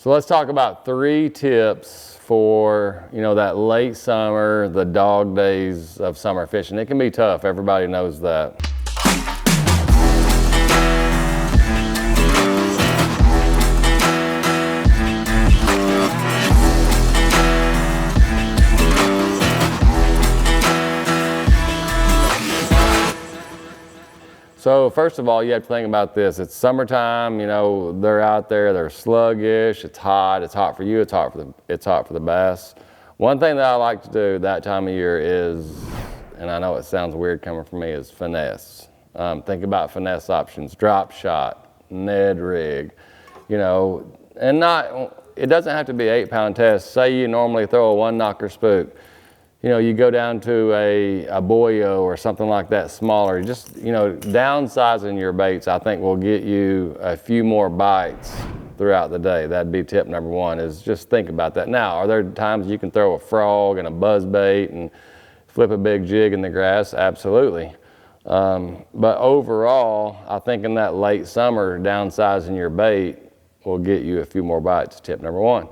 So let's talk about 3 tips for, that late summer, the dog days of summer fishing. It can be tough, everybody knows that. So first of all, you have to think about this. It's summertime, they're out there, they're sluggish, it's hot for you, it's hot for the bass. One thing that I like to do that time of year is, and I know it sounds weird coming from me, is finesse. Think about finesse options, drop shot, Ned rig, and it doesn't have to be 8-pound test. Say you normally throw a 1-knocker spook. You go down to a boyo or something like that smaller. Just, downsizing your baits, I think, will get you a few more bites throughout the day. That'd be tip number 1, is just think about that. Now, are there times you can throw a frog and a buzz bait and flip a big jig in the grass? Absolutely. But overall, I think in that late summer, downsizing your bait will get you a few more bites, tip number 1.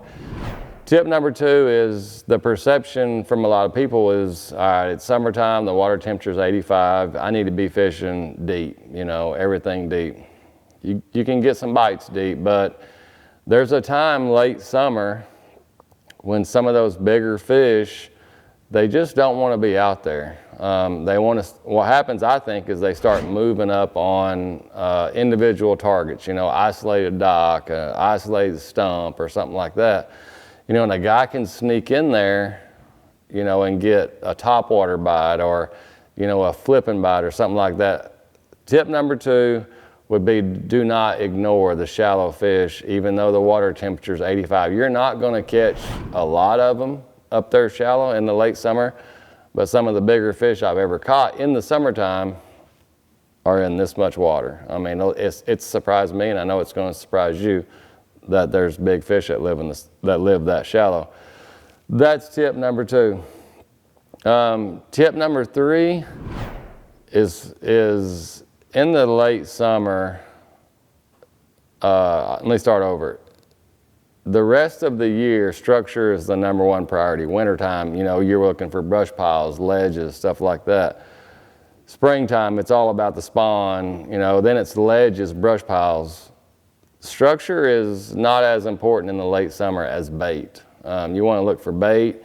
Tip number 2 is the perception from a lot of people is, all right, it's summertime, the water temperature is 85, I need to be fishing deep, everything deep. You can get some bites deep, but there's a time late summer when some of those bigger fish, they just don't want to be out there. What happens, I think, is they start moving up on individual targets, isolated dock, isolated stump, or something like that. And a guy can sneak in there, and get a topwater bite or, a flipping bite or something like that. Tip number 2 would be, do not ignore the shallow fish, even though the water temperature is 85. You're not going to catch a lot of them up there shallow in the late summer, but some of the bigger fish I've ever caught in the summertime are in this much water. I mean, it's surprised me, and I know it's going to surprise you, that there's big fish that live that shallow. That's tip number 2. Tip number 3 is in the late summer. Let me start over. The rest of the year, structure is the number 1 priority. Wintertime, you're looking for brush piles, ledges, stuff like that. Springtime, it's all about the spawn. Then it's ledges, brush piles. Structure is not as important in the late summer as bait. You want to look for bait.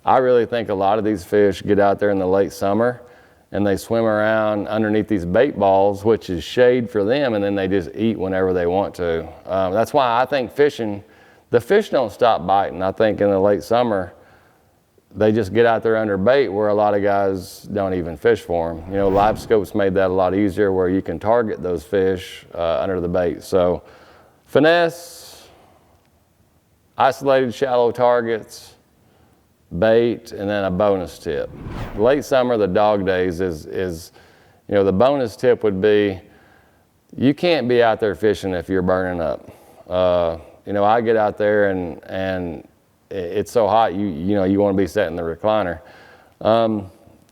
I really think a lot of these fish get out there in the late summer and they swim around underneath these bait balls, which is shade for them, and then they just eat whenever they want to. That's why I think the fish don't stop biting. I think in the late summer, they just get out there under bait where a lot of guys don't even fish for them. Live scopes made that a lot easier where you can target those fish under the bait. So finesse, isolated shallow targets, bait, and then a bonus tip. Late summer, the dog days is the bonus tip would be, you can't be out there fishing if you're burning up. I get out there and it's so hot, you want to be sitting in the recliner.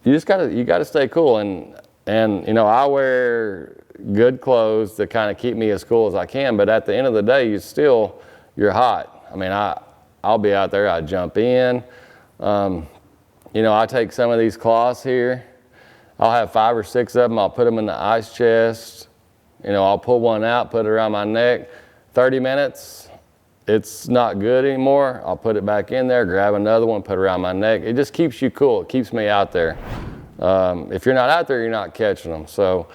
You gotta stay cool, and I wear good clothes to kind of keep me as cool as I can, but at the end of the day, you're hot. I mean, I'll be out there, I jump in. I take some of these cloths here. I'll have 5 or 6 of them. I'll put them in the ice chest. I'll pull one out, put it around my neck. 30 minutes, it's not good anymore. I'll put it back in there, grab another one, put it around my neck. It just keeps you cool. It keeps me out there. If you're not out there, you're not catching them. So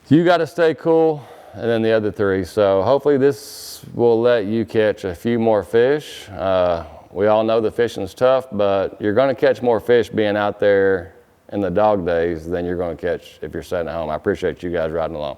you got to stay cool, and then the other 3. So hopefully this will let you catch a few more fish. We all know the fishing's tough, but you're going to catch more fish being out there in the dog days than you're going to catch if you're sitting at home. I appreciate you guys riding along.